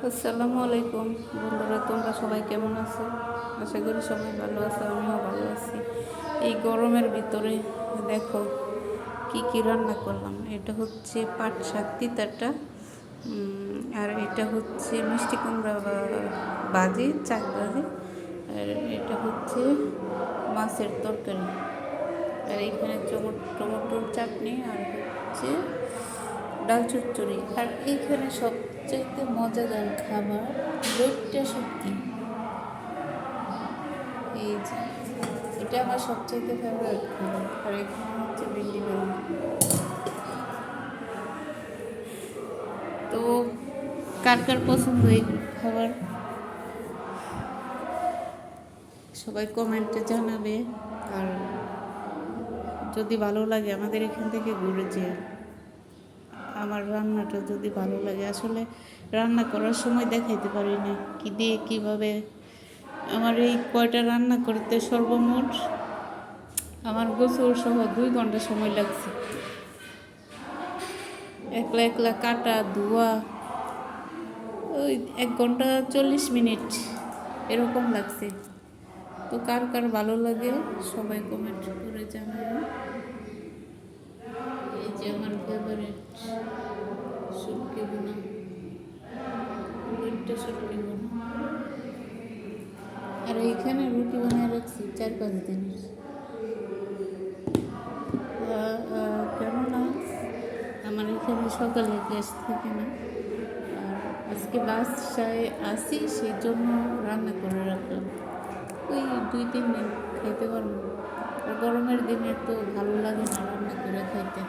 আসসালামু আলাইকুম বন্ধুরা, তোমরা সবাই কেমন আছো? আশা করি সবাই ভালো আছো, আমিও ভালো আছি। এই গরমের ভিতরে দেখো কি কি রান্না করলাম। এটা হচ্ছে পাট শাক তিতাটা, আর এটা হচ্ছে মিষ্টি কুমড়া ভাজি, চাক ভাজি, আর এটা হচ্ছে মাছের তরকারি, আর এখানে টমেটোর চাটনি, আর হচ্ছে ডাল চচ্চড়ি। আর এইখানে সবচাইতে মজাদার খাবার রোটটা শুটকি। এই যে এটা আমার সবচাইতে ফেভারিট খাবার। আর এখানে হচ্ছে ভেন্ডি ভাজি। তো কার কার পছন্দ এই খাবার সবাই কমেন্টে জানাবে। আর যদি ভালো লাগে আমাদের এখান থেকে ঘুরে যেও। আমার রান্নাটা যদি ভালো লাগে, আসলে রান্না করার সময় দেখাইতে পারি না কী দিয়ে কীভাবে। আমার এই কয়টা রান্না করতে সর্বমোট আমার গোসল সহ 2 ঘন্টা সময় লাগছে। একলা একলা কাটা ধোয়া ওই 1 ঘন্টা 40 মিনিট এরকম লাগছে। তো কার কার ভালো লাগে সবাই কমেন্ট করে জানাবে। এই যে আমার ফেভারিট শুটকি বোনা, দুইটা শুটকি বোনা। আর এইখানে রুটি বানিয়ে রাখছি 4-5 দিনের। কেননা আমার এখানে সকালে গ্যাস থাকে না, আর আজকে বাসায় আসি সেই জন্য রান্না করে রাখলাম। ওই 2-3 দিন খাইতে পারবো। আর গরমের দিনে তো ভালো লাগে না রান্না করে খাইতে।